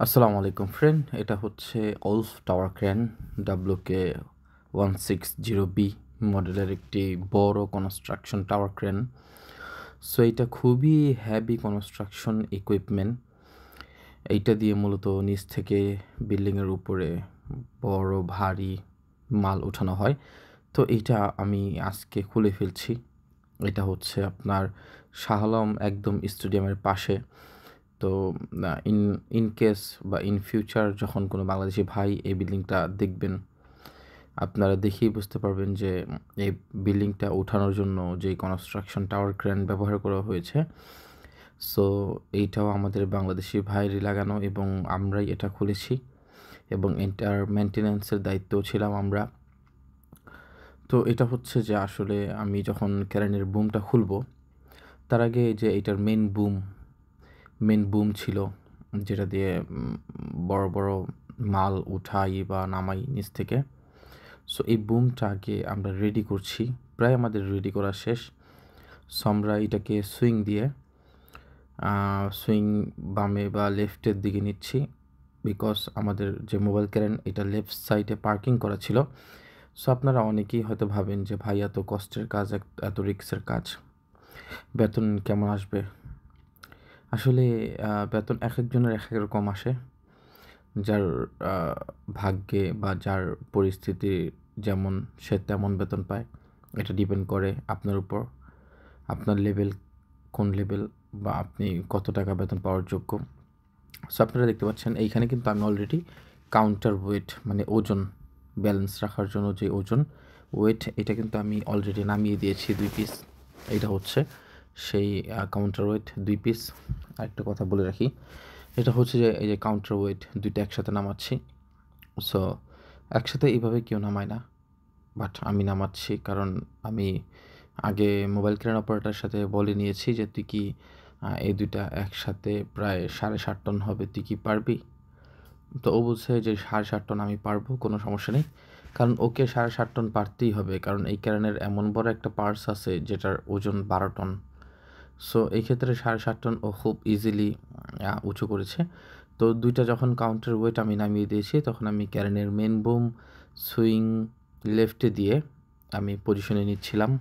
আসসালামু আলাইকুম ফ্রেন্ড, এটা হচ্ছে ওলফ টাওয়ার ক্রেন WK160B মডেলের একটি বড় কনস্ট্রাকশন টাওয়ার ক্রেন। সো এটা খুবই হ্যাভি কনস্ট্রাকশন ইকুইপমেন্ট। এইটা দিয়ে মূলত নিচ থেকে বিল্ডিংয়ের উপরে বড় ভারী মাল ওঠানো হয়। তো এইটা আমি আজকে খুলে ফেলছি। এটা হচ্ছে আপনার শাহ আলম একদম স্টেডিয়ামের পাশে। তো ইন কেস বা ইন ফিউচার যখন কোনো বাংলাদেশি ভাই এই বিল্ডিংটা দেখবেন, আপনারা দেখেই বুঝতে পারবেন যে এই বিল্ডিংটা ওঠানোর জন্য যেই কনস্ট্রাকশন টাওয়ার ক্রেন ব্যবহার করা হয়েছে, সো এইটাও আমাদের বাংলাদেশি ভাইয়েরই লাগানো এবং আমরাই এটা খুলেছি এবং এটার মেনটেন্যান্সের দায়িত্বও ছিলাম আমরা। তো এটা হচ্ছে যে আসলে আমি যখন ক্রেনের বুমটা খুলব, তার আগে যে এটার মেন বুম ছিল যেটা দিয়ে বড় বড় মাল উঠাই বা নামাই নিচ থেকে। সো এই বুমটা আগে আমরা রেডি করছি, প্রায় আমাদের রেডি করা শেষ। সো আমরা এটাকে সুইং বামে বা লেফটের দিকে নিচ্ছি, বিকজ আমাদের যে মোবাইল ক্রেন এটা লেফট সাইডে পার্কিং করা ছিল। সো আপনারা অনেকেই হয়তো ভাবেন যে ভাই এত কষ্টের কাজ, এত রিস্কের কাজ, বেতন কেমন আসবে? আসলে বেতন এক একজনের এক এক রকম আসে। যার ভাগ্যে বা যার পরিস্থিতি যেমন, সে তেমন বেতন পায়। এটা ডিপেন্ড করে আপনার উপর, আপনার লেভেল কোন লেভেল বা আপনি কত টাকা বেতন পাওয়ার যোগ্য। সো আপনারা দেখতে পাচ্ছেন এইখানে কিন্তু আমি অলরেডি কাউন্টার ওয়েট, মানে ওজন ব্যালেন্স রাখার জন্য যে ওয়েট, এটা কিন্তু আমি অলরেডি নামিয়ে দিয়েছি 2 পিস। এটা হচ্ছে সেই কাউন্টার ওয়েট 2 পিস। আরেকটা কথা বলে রাখি, এটা হচ্ছে যে এই যে কাউন্টার ওয়েট দুইটা একসাথে নামাচ্ছি। সো একসাথে এইভাবে কেউ নামায় না, বাট আমি নামাচ্ছি কারণ আমি আগে মোবাইল ক্রেন অপারেটরের সাথে বলে নিয়েছি যে তুই কি এই দুইটা একসাথে প্রায় 7.5 টন হবে, তুই কি পারবি? তো ও বলছে যে 7.5 টন আমি পারবো, কোনো সমস্যা নেই। কারণ ওকে 7.5 টন পারতেই হবে, কারণ এই ক্রেনের এমন বড় একটা পার্টস আছে যেটার ওজন 12 টন। সো এই ক্ষেত্রে 7.5 টন ও খুব ইজিলি উঁচু করেছে। তো দুইটা যখন কাউন্টার ওয়েট আমি নামিয়ে দিয়েছি, তখন আমি ক্যারেনের মেন বুম সুইং লেফটে দিয়ে আমি পজিশনে নিচ্ছিলাম।